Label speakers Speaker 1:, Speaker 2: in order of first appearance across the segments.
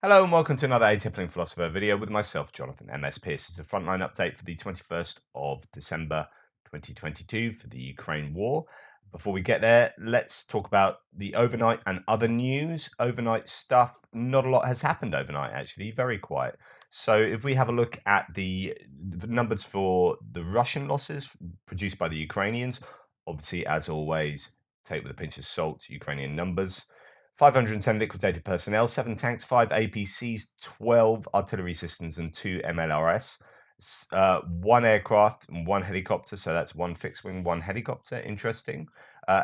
Speaker 1: Hello and welcome to another Atypical Philosopher video with myself, Jonathan MS Pearce. It's a frontline update for the 21st of December 2022 for the Ukraine war. Before we get there, let's talk about the overnight and other news. Overnight stuff, not a lot has happened overnight, actually, very quiet. So if we have a look at the numbers for the Russian losses produced by the Ukrainians, obviously, as always, take with a pinch of salt Ukrainian numbers. 510 liquidated personnel, 7 tanks, 5 APCs, 12 artillery systems, and 2 MLRS. 1 aircraft and 1 helicopter, so that's 1 fixed wing, 1 helicopter. Interesting.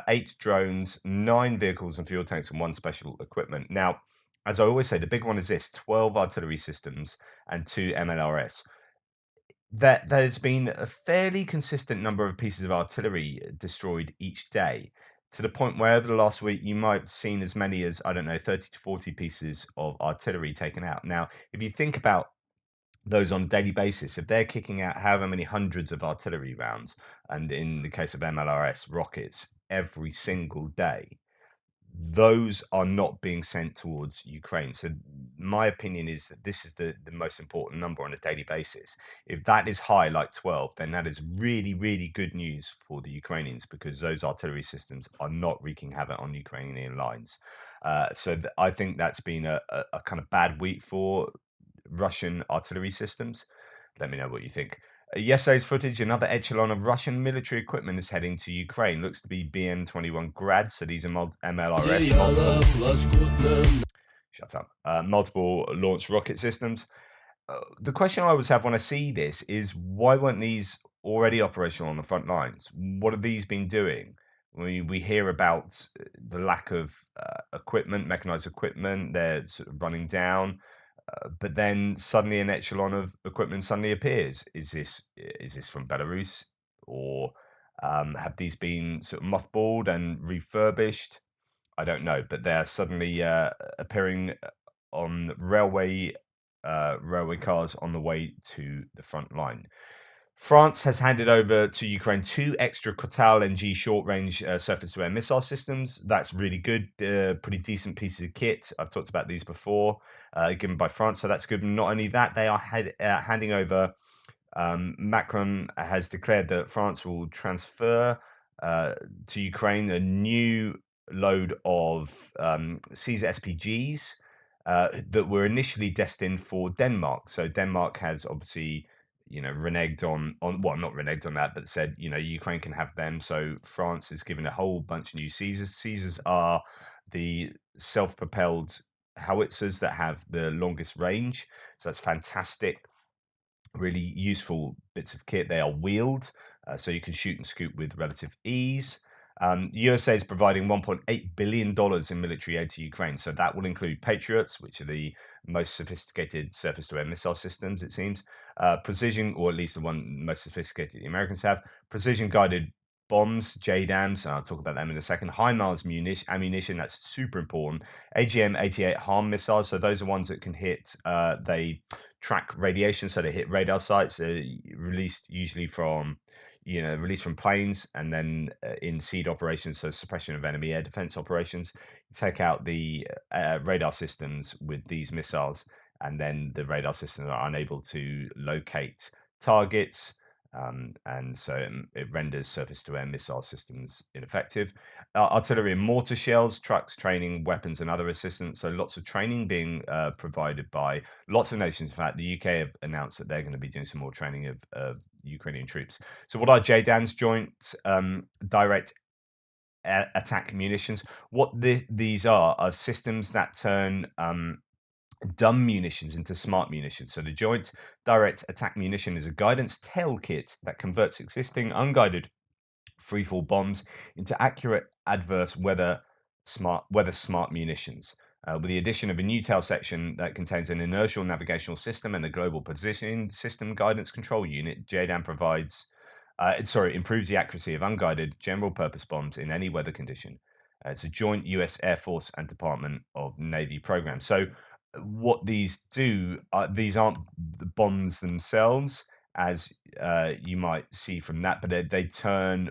Speaker 1: 8 drones, 9 vehicles and fuel tanks, and 1 special equipment. Now, as I always say, the big one is this: 12 artillery systems and 2 MLRS. There's been a fairly consistent number of pieces of artillery destroyed each day, to the point where over the last week you might have seen as many as, I don't know, 30 to 40 pieces of artillery taken out. Now, if you think about those on a daily basis, if they're kicking out however many hundreds of artillery rounds, and in the case of MLRS, rockets every single day, those are not being sent towards Ukraine. So my opinion is that this is the most important number on a daily basis. If that is high, like 12, then that is really, really good news for the Ukrainians, because those artillery systems are not wreaking havoc on Ukrainian lines. I think that's been a kind of bad week for Russian artillery systems. Let me know what you think. Yesterday's footage: another echelon of Russian military equipment is heading to Ukraine. Looks to be BM-21 Grad, so these are MLRS, shut up, multiple launch rocket systems. The question I always have when I see this is, why weren't these already operational on the front lines? What have these been doing? We hear about the lack of equipment, mechanized equipment. They're sort of running down. But then suddenly an echelon of equipment suddenly appears. Is this from Belarus, or have these been sort of mothballed and refurbished? I don't know, but they're suddenly appearing on railway cars on the way to the front line. France has handed over to Ukraine 2 extra Kotal NG short-range surface-to-air missile systems. That's really good, pretty decent pieces of kit. I've talked about these before, given by France, so that's good. And not only that, they are handing over. Macron has declared that France will transfer to Ukraine a new load of Caesar SPGs that were initially destined for Denmark. So Denmark has obviously, reneged on well, not reneged on that, but said, Ukraine can have them. So France is given a whole bunch of new Caesars. Caesars are the self-propelled howitzers that have the longest range. So that's fantastic. Really useful bits of kit. They are wheeled, so you can shoot and scoot with relative ease. The USA is providing $1.8 billion in military aid to Ukraine. So that will include Patriots, which are the most sophisticated surface-to-air missile systems, it seems. Precision, or at least the one most sophisticated the Americans have. Precision-guided bombs, JDAMs, and I'll talk about them in a second. HIMARS ammunition, that's super important. AGM-88 HARM missiles, so those are ones that can hit, they track radiation, so they hit radar sites, released usually from released from planes, and then in SEAD operations, so suppression of enemy air defense operations, you take out the radar systems with these missiles, and then the radar systems are unable to locate targets, and so it renders surface-to-air missile systems ineffective. Artillery and mortar shells, trucks, training, weapons, and other assistance. So lots of training being provided by lots of nations. In fact, the UK have announced that they're going to be doing some more training of Ukrainian troops. So what are JDAMs? Joint direct attack munitions. What these are systems that turn dumb munitions into smart munitions. So the Joint Direct Attack Munition is a guidance tail kit that converts existing unguided freefall bombs into accurate adverse weather smart munitions. With the addition of a new tail section that contains an inertial navigational system and a global positioning system guidance control unit, JDAM improves the accuracy of unguided general purpose bombs in any weather condition. It's a joint US Air Force and Department of Navy program. So what these do, these aren't the bombs themselves, as you might see from that, but they turn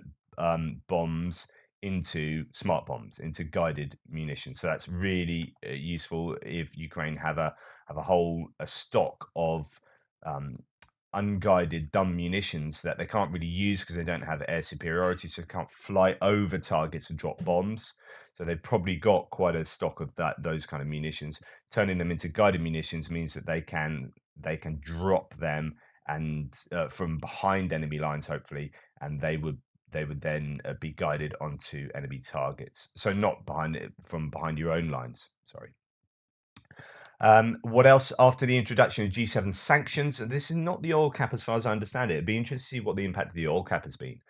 Speaker 1: bombs into smart bombs, into guided munitions. So that's really useful if Ukraine have a whole a stock of um, unguided dumb munitions that they can't really use because they don't have air superiority, so they can't fly over targets and drop bombs. So they've probably got quite a stock of those kind of munitions. Turning them into guided munitions means that they can drop them and from behind enemy lines, hopefully, and they would then be guided onto enemy targets. So not behind it, from behind your own lines. Sorry. What else after the introduction of G7 sanctions? And this is not the oil cap as far as I understand it. It'd be interesting to see what the impact of the oil cap has been.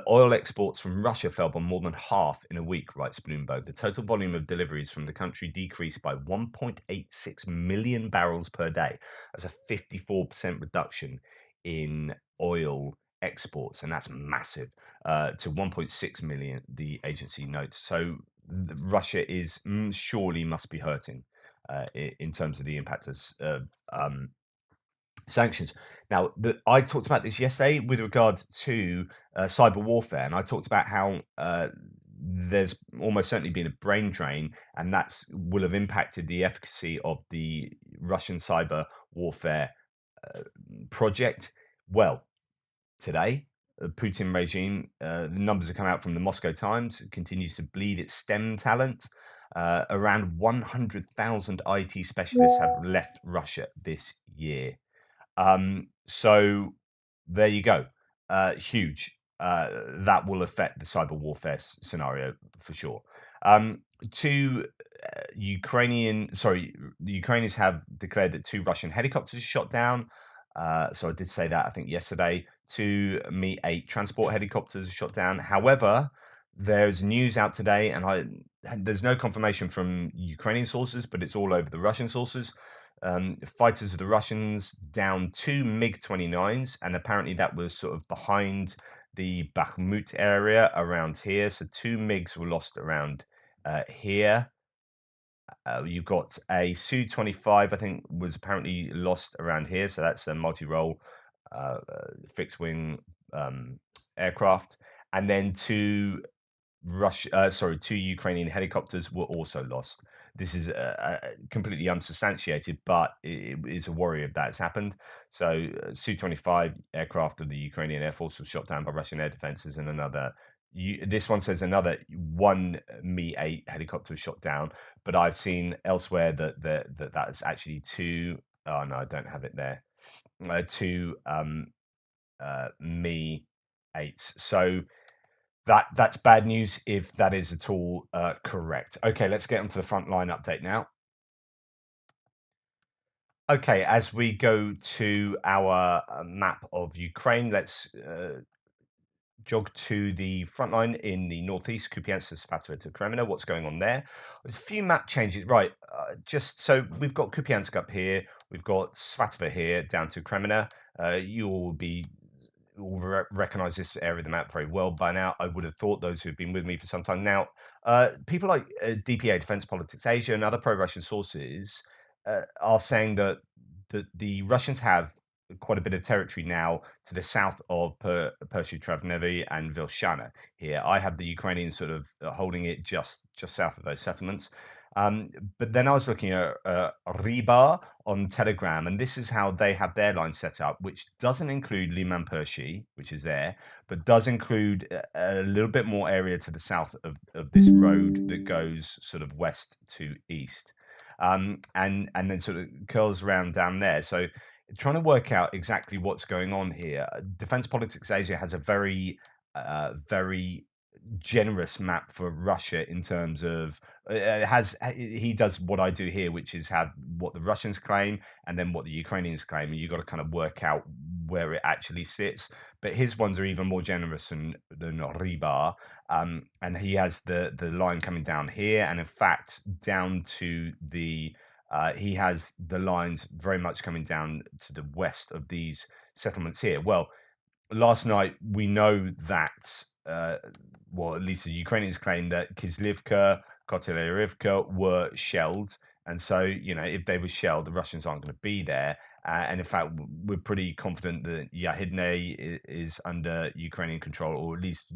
Speaker 1: Oil exports from Russia fell by more than half in a week, writes Bloomberg. The total volume of deliveries from the country decreased by 1.86 million barrels per day. That's a 54% reduction in oil exports, and that's massive to 1.6 million, the agency notes. So Russia is surely must be hurting in terms of the impact of sanctions. Now, I talked about this yesterday with regard to cyber warfare, and I talked about how there's almost certainly been a brain drain, and that's will have impacted the efficacy of the Russian cyber warfare project. Well, today, the Putin regime, the numbers have come out from the Moscow Times, it continues to bleed its STEM talent. Around 100,000 IT specialists have left Russia this year. So there you go. Huge. That will affect the cyber warfare scenario for sure. Two the Ukrainians have declared that two Russian helicopters shot down. So I did say that I think yesterday. Two Mi-8 transport helicopters shot down. However, there's news out today, there's no confirmation from Ukrainian sources, but it's all over the Russian sources. Fighters of the Russians down two MiG-29s, and apparently that was sort of behind the Bakhmut area around here. So two MiGs were lost around here. You've got a Su-25, I think, was apparently lost around here. So that's a multi-role fixed-wing aircraft. And then two Ukrainian helicopters were also lost. This is completely unsubstantiated, but it is a worry if that's happened. So, Su-25 aircraft of the Ukrainian Air Force was shot down by Russian air defenses, and this one says another one Mi-8 helicopter was shot down, but I've seen elsewhere that is actually two. Oh no, I don't have it there. Two Mi-8s. So that's bad news if that is at all correct. Okay, let's get onto the frontline update now. Okay, as we go to our map of Ukraine, let's jog to the front line in the northeast, Kupiansk-Svatove-Kreminna. What's going on there? There's a few map changes. Right, just so we've got Kupiansk up here, we've got Svatove here down to Kreminna. You will recognize this area of the map very well by now. I would have thought, those who've been with me for some time now. People like DPA, Defense Politics Asia, and other pro-Russian sources are saying that the Russians have quite a bit of territory now to the south of Pershy-Travnevi and Vilshana. Here, I have the Ukrainians sort of holding it just south of those settlements. But then I was looking at Riba on Telegram, and this is how they have their line set up, which doesn't include Liman Pershi, which is there, but does include a little bit more area to the south of this road that goes sort of west to east, and then sort of curls around down there. So trying to work out exactly what's going on here. Defense Politics Asia has a very generous map for Russia in terms of he does what I do here, which is have what the Russians claim and then what the Ukrainians claim, and you've got to kind of work out where it actually sits. But his ones are even more generous than Riba, and he has the line coming down here, and in fact down to the he has the lines very much coming down to the west of these settlements here. Well, last night we know that, well, at least the Ukrainians claim that Kislivka, Kotelevka were shelled. And so, if they were shelled, the Russians aren't going to be there. And in fact, we're pretty confident that Yahidne is under Ukrainian control, or at least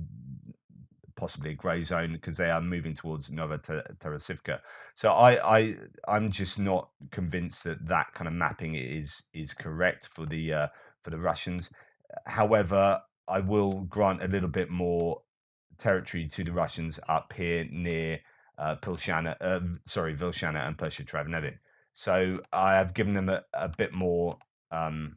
Speaker 1: possibly a grey zone because they are moving towards Terasivka. So I'm just not convinced that that kind of mapping is correct for the Russians. However, I will grant a little bit more territory to the Russians up here near Vilshana and Persia. So I have given them a bit more. Come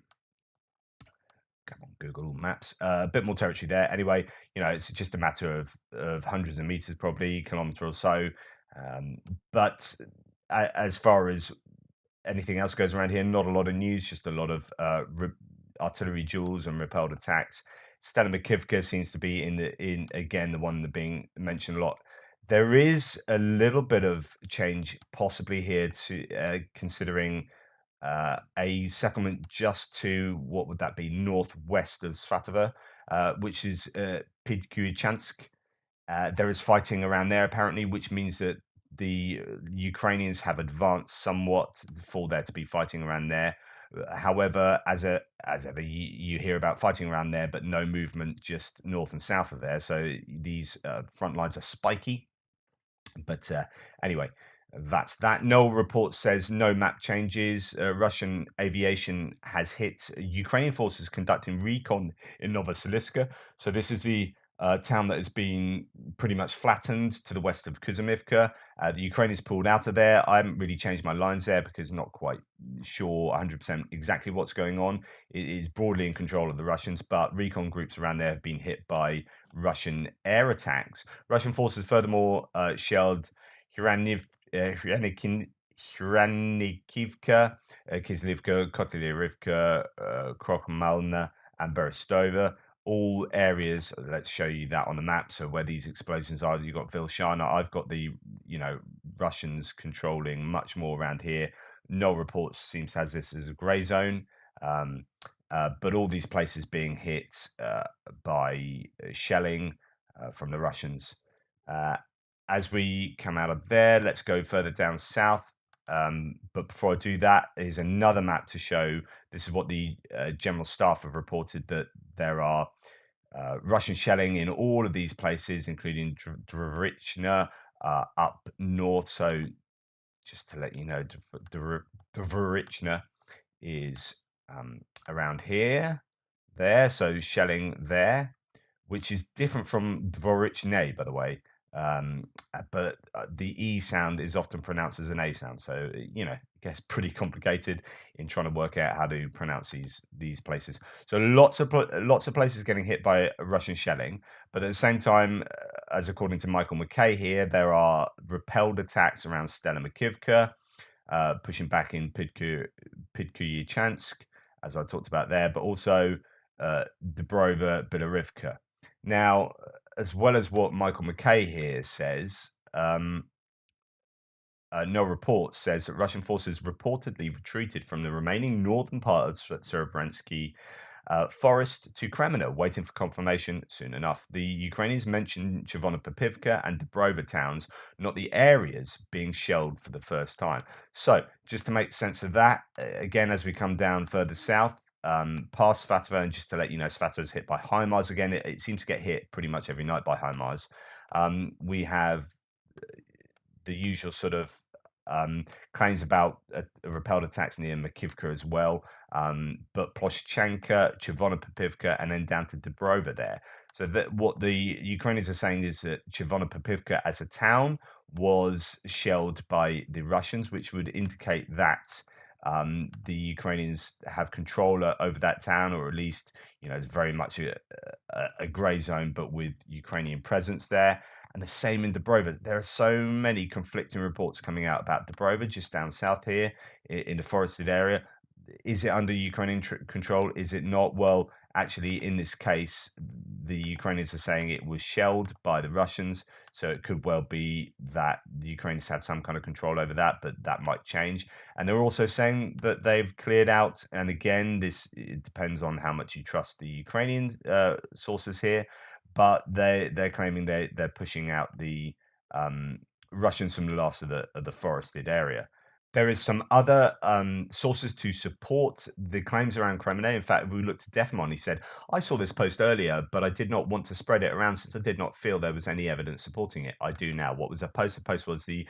Speaker 1: on, Google Maps. A bit more territory there. Anyway, it's just a matter of hundreds of meters, probably kilometer or so. Um, but as far as anything else goes around here, not a lot of news, just a lot of artillery duels and repelled attacks. Stelimakivka seems to be in again the one that being mentioned a lot. There is a little bit of change possibly here to considering a settlement just to what would that be northwest of Svatova, which is Pidkuichansk. There is fighting around there apparently, which means that the Ukrainians have advanced somewhat for there to be fighting around there. However, as ever, you hear about fighting around there, but no movement just north and south of there. So these front lines are spiky. But anyway, that's that. No report says no map changes. Russian aviation has hit Ukrainian forces conducting recon in Novosibirsk. So this is the town that has been pretty much flattened to the west of Kuzmivka. The Ukrainians pulled out of there. I haven't really changed my lines there because not quite sure 100% exactly what's going on. It is broadly in control of the Russians, but recon groups around there have been hit by Russian air attacks. Russian forces furthermore shelled Hranikivka, Kislivka, Kotlярivka, Krokhmalna, and Berestova. All areas. Let's show you that on the map. So where these explosions are, you've got Vilshana. I've got the Russians controlling much more around here. No reports seems to have this as a grey zone. But all these places being hit by shelling from the Russians. As we come out of there, let's go further down south. But before I do that, here's another map to show. This is what the General Staff have reported, that there are Russian shelling in all of these places, including Dvorichna up north. So just to let you know, Dvorichna is around here, there. So shelling there, which is different from Dvorichne, by the way. But the E sound is often pronounced as an A sound. So, it gets pretty complicated in trying to work out how to pronounce these places. So lots of places getting hit by Russian shelling. But at the same time, as according to Michael McKay here, there are repelled attacks around Stelimakivka, pushing back in Pidkuichansk, as I talked about there, but also Dubrova Bilorivka. Now, as well as what Michael McKay here says, no report says that Russian forces reportedly retreated from the remaining northern part of Serebrensky forest to Kreminna, waiting for confirmation soon enough. The Ukrainians mentioned Chervonopipivka and Dubrova towns, not the areas being shelled for the first time. So, just to make sense of that, again, as we come down further south, past Svatova, and just to let you know, Svatova is hit by HIMARS again. It seems to get hit pretty much every night by HIMARS. We have the usual sort of claims about repelled attacks near Makivka as well, but Ploshchanka, Chervonopipivka, and then down to Dubrova there. So that what the Ukrainians are saying is that Chervonopipivka as a town was shelled by the Russians, which would indicate that the Ukrainians have control over that town, or at least it's very much a grey zone, but with Ukrainian presence there. And the same in Dubrova. There are so many conflicting reports coming out about Dubrova, just down south here in the forested area. Is it under Ukrainian control? Is it not? Well, actually, in this case, the Ukrainians are saying it was shelled by the Russians. So it could well be that the Ukrainians had some kind of control over that, but that might change. And they're also saying that they've cleared out. And again, it depends on how much you trust the Ukrainian sources here, but they're claiming they're pushing out the Russians from the last of the forested area. There is some other sources to support the claims around Kreminna. In fact, we looked at Defmon. He said, "I saw this post earlier, but I did not want to spread it around since I did not feel there was any evidence supporting it. I do now." What was the post? The post was the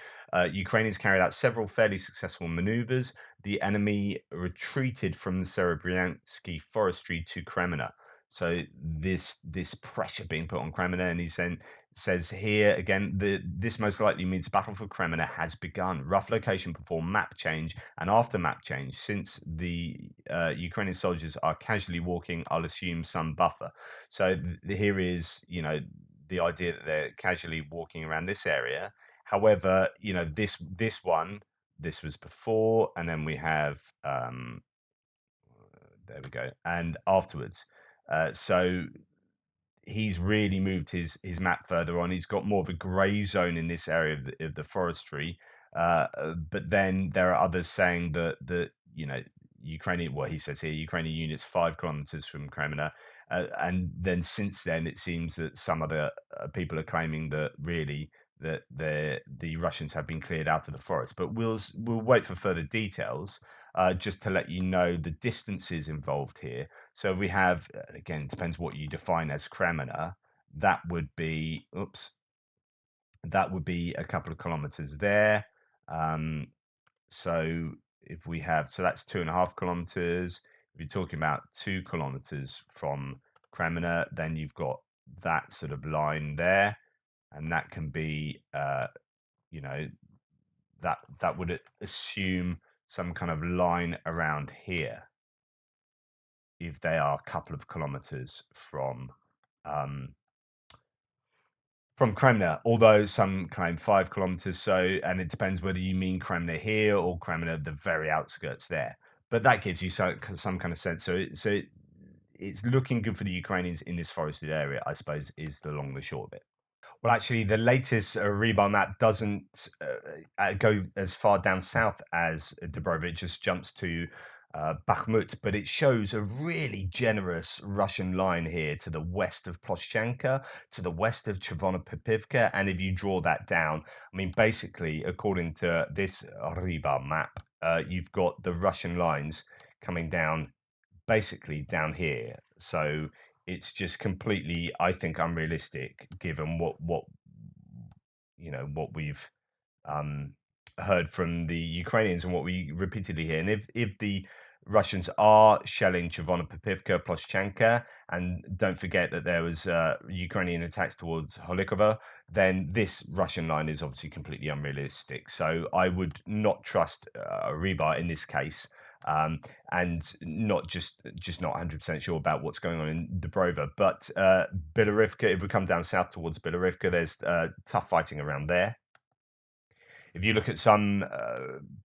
Speaker 1: Ukrainians carried out several fairly successful maneuvers. The enemy retreated from the Serebryansky forestry to Kreminna. So this pressure being put on Kreminna, and he's saying says here again, this most likely means battle for Kreminna has begun. Rough location before map change and after map change. Since the Ukrainian soldiers are casually walking, I'll assume some buffer. So here is, the idea that they're casually walking around this area. However, this was before, and then we have there we go, and afterwards. So he's really moved his map further on. He's got more of a grey zone in this area of the forestry. But then there are others saying that Ukrainian, what he says here, Ukrainian units 5 kilometers from Kreminna. And then since then, it seems that some other people are claiming that really that the Russians have been cleared out of the forest. But we'll wait for further details. Just to let you know the distances involved here. So we have, again, it depends what you define as Kreminna. That would be, that would be a couple of kilometers there. So if we have, so that's 2.5 kilometers. If you're talking about 2 kilometers from Kreminna, then you've got that sort of line there, and that can be, you know, that would assume some kind of line around here if they are a couple of kilometers um, from Kreminna, although some claim 5 kilometers. So, and it depends whether you mean Kreminna here or Kreminna, the very outskirts there. But that gives you some kind of sense. So it's looking good for the Ukrainians in this forested area, I suppose, is the long and the short of it. Well, actually, the latest rebar map doesn't go as far down south as Dubrova. It just jumps to Bakhmut, but it shows a really generous Russian line here to the west of Ploshchenka, to the west of Chervonopipivka. And if you draw that down, I mean, basically, according to this rebar map, you've got the Russian lines coming down basically down here. So it's just completely, I think, unrealistic given what we've um, heard from the Ukrainians and what we repeatedly hear. And if the Russians are shelling Chervonopipivka, Ploshchenka, and don't forget that there was Ukrainian attacks towards Holikova, then this Russian line is obviously completely unrealistic. So I would not trust rebar in this case. And not just not 100% sure about what's going on in Dubrova, but Bilorivka. If we come down south towards Bilorivka, there's tough fighting around there. If you look at some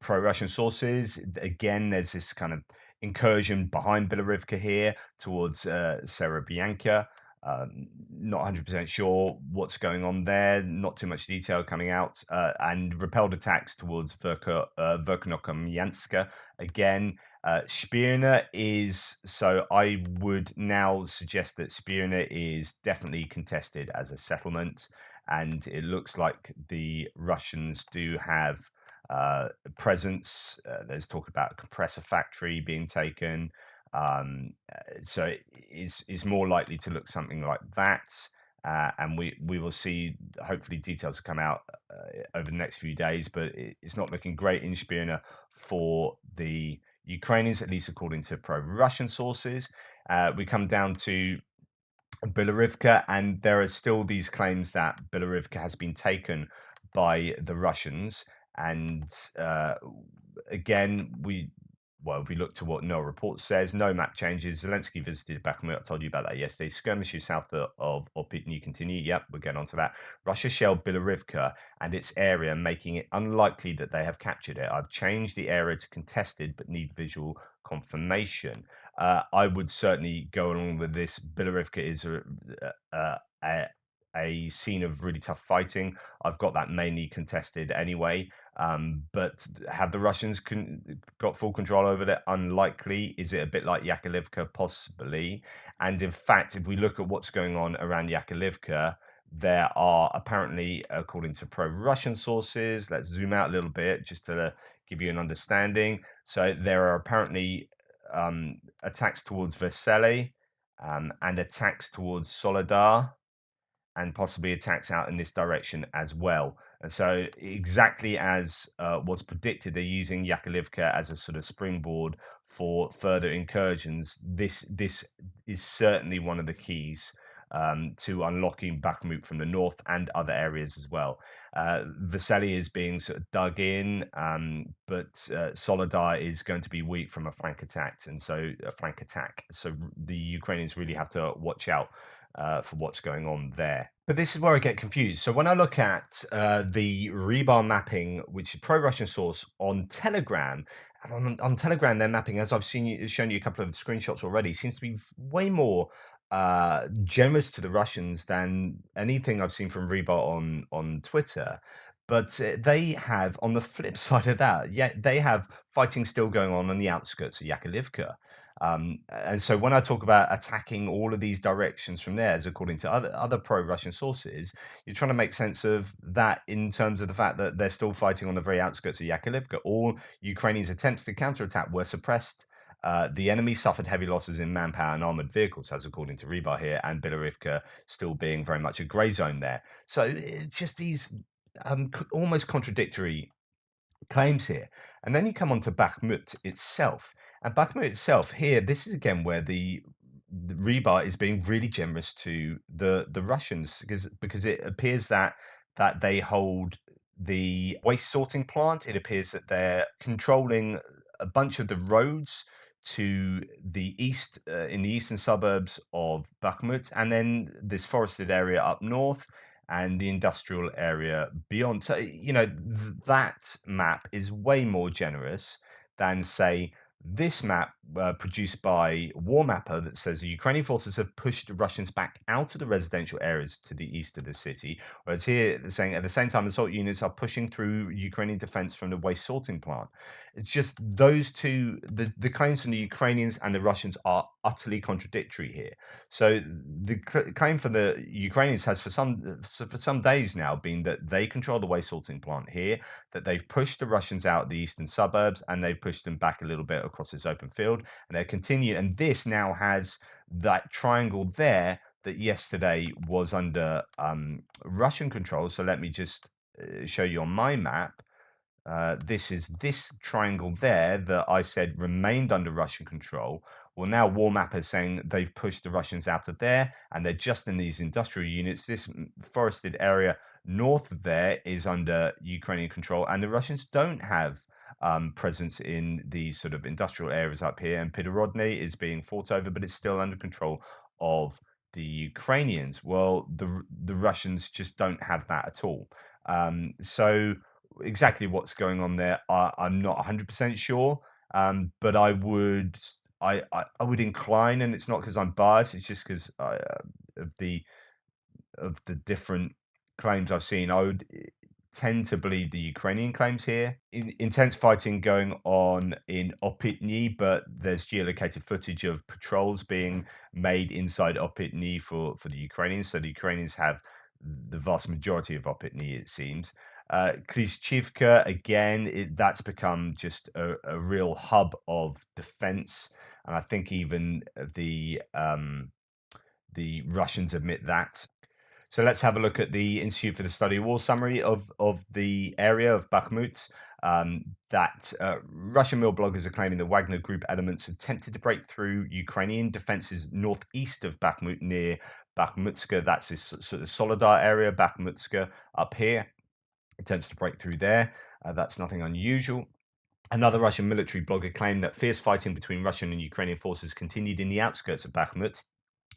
Speaker 1: pro-Russian sources, again, there's this kind of incursion behind Bilorivka here towards Serebryanka. Not 100% sure what's going on there. Not too much detail coming out. And repelled attacks towards Verkhnokamianska. Again, Spirna is, so I would now suggest that Spirna is definitely contested as a settlement. And it looks like the Russians do have presence. There's talk about a compressor factory being taken. So it's more likely to look something like that. And we will see, hopefully details will come out over the next few days, but it's not looking great in Spirna for the Ukrainians, at least according to pro-Russian sources. We come down to Bilorivka, and there are still these claims that Bilorivka has been taken by the Russians. And again, if we look to what No Report says, no map changes. Zelensky visited Bakhmut. I told you about that yesterday. Skirmishes south of Opitny continue. Yep, we'll get onto that. Russia shelled Bilorivka and its area, making it unlikely that they have captured it. I've changed the area to contested, but need visual confirmation. I would certainly go along with this. Bilorivka is a scene of really tough fighting. I've got that mainly contested anyway. But have the Russians got full control over that? Unlikely. Is it a bit like Yakovlivka? Possibly. And in fact, if we look at what's going on around Yakovlivka, there are apparently, according to pro-Russian sources, let's zoom out a little bit just to give give you an understanding. So there are apparently attacks towards Vercelli and attacks towards Soledar, and possibly attacks out in this direction as well. And so, exactly as was predicted, they're using Yakovlivka as a sort of springboard for further incursions. This is certainly one of the keys to unlocking Bakhmut from the north and other areas as well. Vasily is being sort of dug in, but Solidar is going to be weak from a flank attack, and so a flank attack. So the Ukrainians really have to watch out for what's going on there. But this is where I get confused. So when I look at the rebar mapping, which is pro-Russian source on Telegram, and on Telegram they're mapping, as I've shown you a couple of screenshots already, seems to be way more generous to the Russians than anything I've seen from rebar on Twitter. But they have, on the flip side of that, yeah, they have fighting still going on the outskirts of Yakovlivka. And so when I talk about attacking all of these directions from there, as according to other pro-Russian sources, you're trying to make sense of that in terms of the fact that they're still fighting on the very outskirts of Yakovlivka. All Ukrainians' attempts to counterattack were suppressed. The enemy suffered heavy losses in manpower and armored vehicles, as according to Rebar here, and Bilorivka still being very much a grey zone there. So it's just these almost contradictory claims here. And then you come on to Bakhmut itself. And Bakhmut itself here, this is again where the rebar is being really generous to the Russians because it appears that they hold the waste sorting plant. It appears that they're controlling a bunch of the roads to the east in the eastern suburbs of Bakhmut, and then this forested area up north and the industrial area beyond. So, that map is way more generous than, say, this map produced by Warmapper that says the Ukrainian forces have pushed the Russians back out of the residential areas to the east of the city. Whereas here, they're saying at the same time, assault units are pushing through Ukrainian defense from the waste sorting plant. It's just those two, the claims from the Ukrainians and the Russians are utterly contradictory here. So the claim for the Ukrainians has for some days now been that they control the waste sorting plant here, that they've pushed the Russians out the eastern suburbs, and they've pushed them back a little bit across this open field, and they continue. And this now has that triangle there that yesterday was under Russian control. So let me just show you on my map. This is this triangle there that I said remained under Russian control. Well, now Warmap is saying they've pushed the Russians out of there, and they're just in these industrial units. This forested area north of there is under Ukrainian control, and the Russians don't have presence in these sort of industrial areas up here. And Pidorodny is being fought over, but it's still under control of the Ukrainians. Well, the Russians just don't have that at all. So exactly what's going on there, I'm not 100% sure, but I would incline, and it's not because I'm biased. It's just because of the different claims I've seen. I would tend to believe the Ukrainian claims here. Intense fighting going on in Opitny, but there's geolocated footage of patrols being made inside Opitny for the Ukrainians. So the Ukrainians have the vast majority of Opitny, it seems. Klishchivka, again, that's become just a real hub of defense. And I think even the Russians admit that. So let's have a look at the Institute for the Study of War summary of the area of Bakhmut. That Russian mill bloggers are claiming the Wagner Group elements attempted to break through Ukrainian defenses northeast of Bakhmut near Bakhmutska. That's this sort of Solidar area, Bakhmutska up here. Attempts to break through there. That's nothing unusual. Another Russian military blogger claimed that fierce fighting between Russian and Ukrainian forces continued in the outskirts of Bakhmut.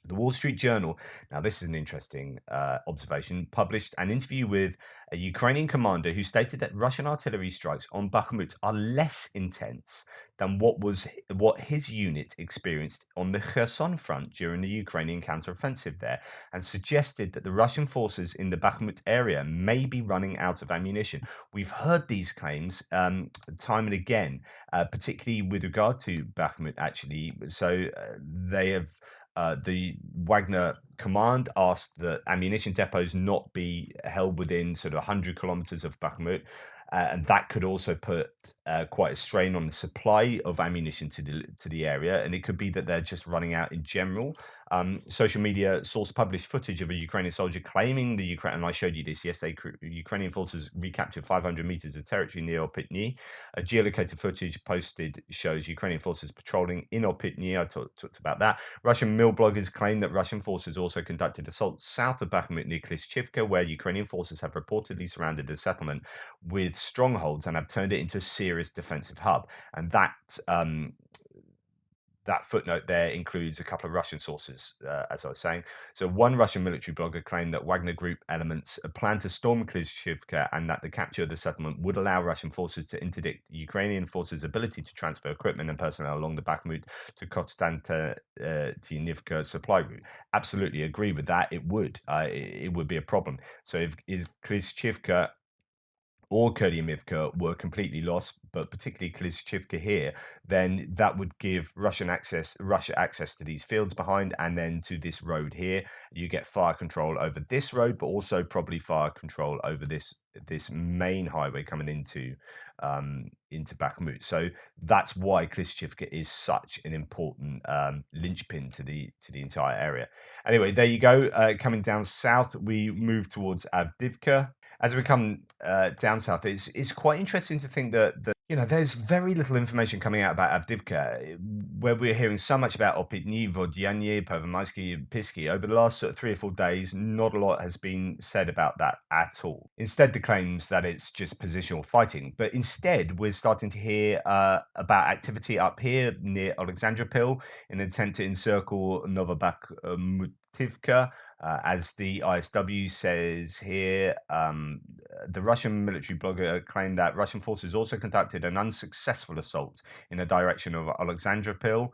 Speaker 1: The Wall Street Journal, now this is an interesting observation, published an interview with a Ukrainian commander who stated that Russian artillery strikes on Bakhmut are less intense than what his unit experienced on the Kherson front during the Ukrainian counteroffensive there, and suggested that the Russian forces in the Bakhmut area may be running out of ammunition. We've heard these claims time and again, particularly with regard to Bakhmut, actually. So they have. The Wagner command asked that ammunition depots not be held within sort of 100 kilometers of Bakhmut. and that could also put quite a strain on the supply of ammunition to the area, and it could be that they're just running out in general. Social media source published footage of a Ukrainian soldier claiming the Ukraine, and I showed you this yesterday. Ukrainian forces recaptured 500 meters of territory near Opitny. A geolocated footage posted shows Ukrainian forces patrolling in Opitny. I talked about that. Russian mill bloggers claim that Russian forces also conducted assaults south of Bakhmut near Klishchivka, where Ukrainian forces have reportedly surrounded the settlement with strongholds and have turned it into a serious defensive hub. And that footnote there includes a couple of Russian sources, as I was saying. So, one Russian military blogger claimed that Wagner Group elements plan to storm Klishchivka and that the capture of the settlement would allow Russian forces to interdict Ukrainian forces' ability to transfer equipment and personnel along the Bakhmut to Konstantinivka supply route. Absolutely agree with that. It would. It would be a problem. So, if Klishchivka or Kurdyamivka were completely lost, but particularly Klishchivka here, then that would give Russia access to these fields behind, and then to this road here. You get fire control over this road, but also probably fire control over this main highway coming into Bakhmut. So that's why Klishchivka is such an important linchpin to the entire area. Anyway, there you go. Coming down south, we move towards Avdivka. As we come down south, it's quite interesting to think that there's very little information coming out about Avdivka, where we're hearing so much about Opitny, Vodyanye, Pervomaisky, and Pisky. Over the last sort of 3 or 4 days, not a lot has been said about that at all. Instead, the claims that it's just positional fighting. But instead, we're starting to hear about activity up here near Alexandropol in an attempt to encircle Novobakhmutivka. As the ISW says here, the Russian military blogger claimed that Russian forces also conducted an unsuccessful assault in the direction of Alexandropol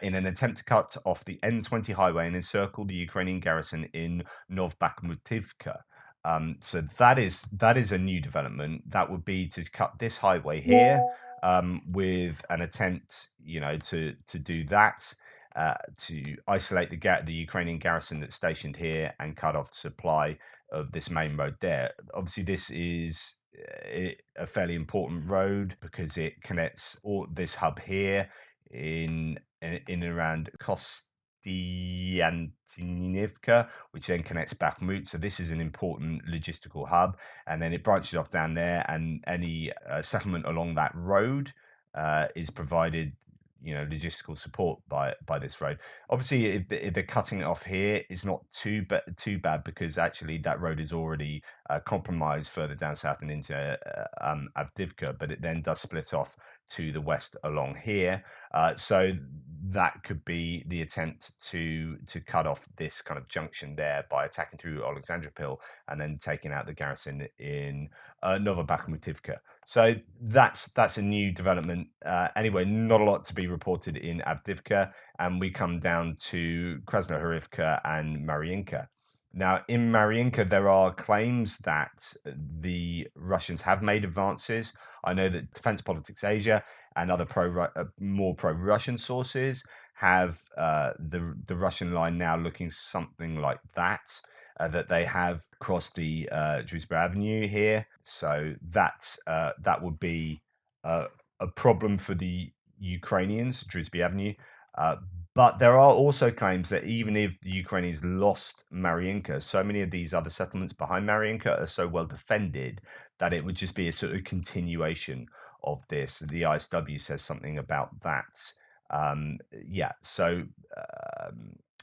Speaker 1: in an attempt to cut off the N20 highway and encircle the Ukrainian garrison in Novbakhmutivka. So that is a new development. That would be to cut this highway here with an attempt, to do that. To isolate the Ukrainian garrison that's stationed here and cut off supply of this main road there. Obviously, this is a fairly important road because it connects all this hub here in and around Kostiantynivka, which then connects Bakhmut. So this is an important logistical hub, and then it branches off down there, and any settlement along that road is provided logistical support by this road. Obviously, if they're cutting it off here, it's not too bad because actually that road is already compromised further down south and into Avdivka, but it then does split off to the west along here. So that could be the attempt to cut off this kind of junction there by attacking through Alexandropol and then taking out the garrison in Novobakhmutivka. So that's a new development. Anyway, not a lot to be reported in Avdivka, and we come down to Krasnohorivka and Maryinka. Now, in Maryinka, there are claims that the Russians have made advances. I know that Defense Politics Asia and other more pro-Russian sources have the Russian line now looking something like that. That they have crossed the Druzhba Avenue here, so that would be a problem for the Ukrainians, Druzhba Avenue. But there are also claims that even if the Ukrainians lost Maryinka, so many of these other settlements behind Maryinka are so well defended that it would just be a sort of continuation of this. The ISW says something about that. So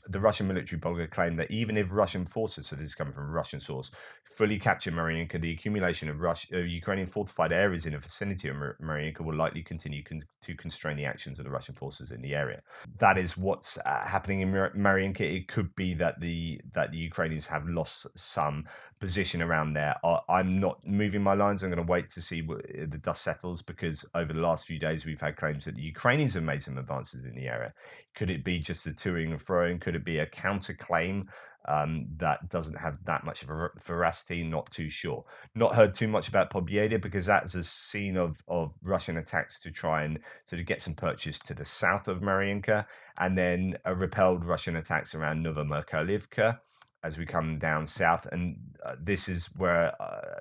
Speaker 1: the Russian military blogger claimed that even if Russian forces, so this is coming from a Russian source, fully capture Maryinka, the accumulation of Ukrainian fortified areas in the vicinity of Maryinka will likely continue to constrain the actions of the Russian forces in the area. That is what's happening in Maryinka. It could be that the Ukrainians have lost some position around there. I'm not moving my lines. I'm going to wait to see what the dust settles, because over the last few days we've had claims that the Ukrainians have made some advances in the area. Could it be just a toing and froing? Could it be a counterclaim that doesn't have that much of a veracity? Not too sure. Not heard too much about Pobyeda, because that's a scene of Russian attacks to try and sort of get some purchase to the south of Maryinka, and then repelled Russian attacks around Novomerkalivka. as we come down south. And this is where,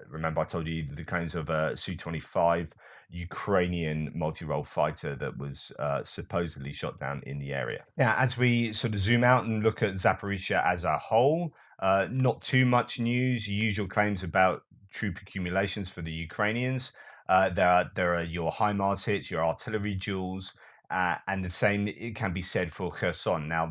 Speaker 1: remember, I told you the claims of a Su-25 Ukrainian multi-role fighter that was supposedly shot down in the area. Now, as we sort of zoom out and look at Zaporizhia as a whole, not too much news, usual claims about troop accumulations for the Ukrainians. There are your HIMARS hits, your artillery duels, and the same it can be said for Kherson. Now,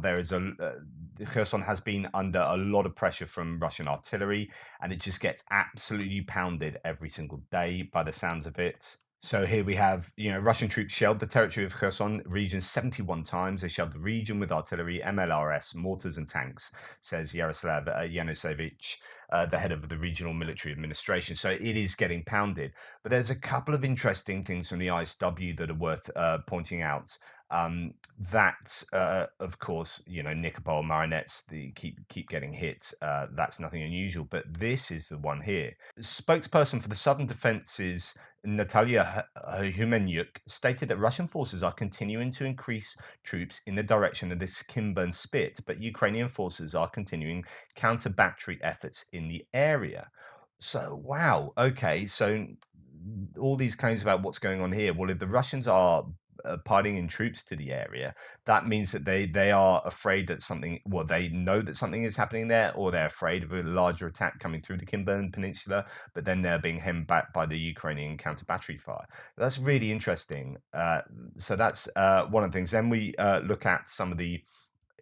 Speaker 1: Kherson has been under a lot of pressure from Russian artillery, and it just gets absolutely pounded every single day by the sounds of it. So here we have, Russian troops shelled the territory of Kherson region 71 times. They shelled the region with artillery, MLRS, mortars, and tanks, says Yaroslav Yanushevych, the head of the regional military administration. So it is getting pounded. But there's a couple of interesting things from the ISW that are worth pointing out. Of course, Nikopol marionettes keep getting hit. That's nothing unusual. But this is the one here. Spokesperson for the Southern Defenses, Natalia Humenyuk, stated that Russian forces are continuing to increase troops in the direction of this Kimburn Spit, but Ukrainian forces are continuing counter-battery efforts in the area. So, wow. Okay. So, all these claims about what's going on here. Well, if the Russians are piling in troops to the area, that means that they are afraid that something. Well, they know that something is happening there, or they're afraid of a larger attack coming through the Kimburn Peninsula. But then they're being hemmed back by the Ukrainian counter battery fire. That's really interesting. So that's one of the things. Then we look at some of the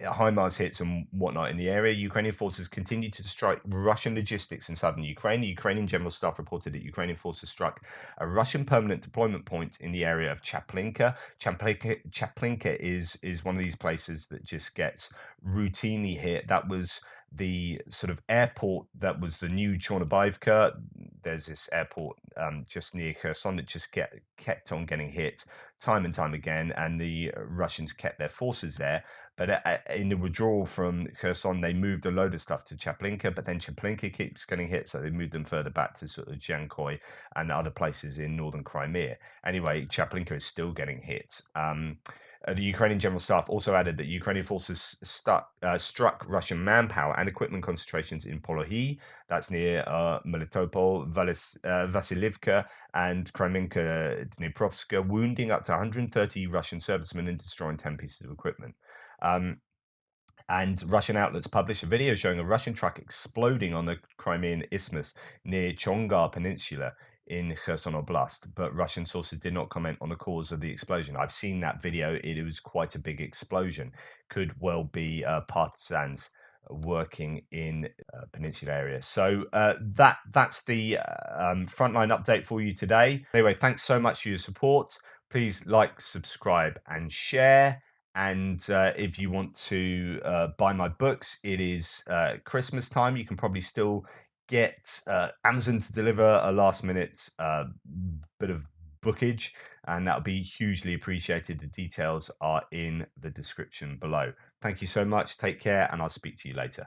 Speaker 1: HIMARS hits and whatnot in the area. Ukrainian forces continue to strike Russian logistics in southern Ukraine. The Ukrainian General Staff reported that Ukrainian forces struck a Russian permanent deployment point in the area of Chaplinka. Chaplinka is one of these places that just gets routinely hit. That was the sort of airport that was the new Chornobivka. There's this airport just near Kherson that just kept on getting hit time and time again, and the Russians kept their forces there. But in the withdrawal from Kherson, they moved a load of stuff to Chaplinka, but then Chaplinka keeps getting hit, so they moved them further back to sort of Jankoy and other places in northern Crimea. Anyway, Chaplinka is still getting hit. The Ukrainian General Staff also added that Ukrainian forces struck Russian manpower and equipment concentrations in Polohi, that's near Melitopol, Vasilivka, and Kreminka Dniprovska, wounding up to 130 Russian servicemen and destroying 10 pieces of equipment. And Russian outlets published a video showing a Russian truck exploding on the Crimean Isthmus near Chongar Peninsula in Kherson Oblast, but Russian sources did not comment on the cause of the explosion. I've seen that video. It was quite a big explosion. Could well be partisans working in peninsula area. So that's the frontline update for you today. Anyway, thanks so much for your support. Please like, subscribe, and share. And if you want to buy my books, it is Christmas time. You can probably still get Amazon to deliver a last minute bit of bookage, and that'll be hugely appreciated. The details are in the description below. Thank you so much. Take care, and I'll speak to you later.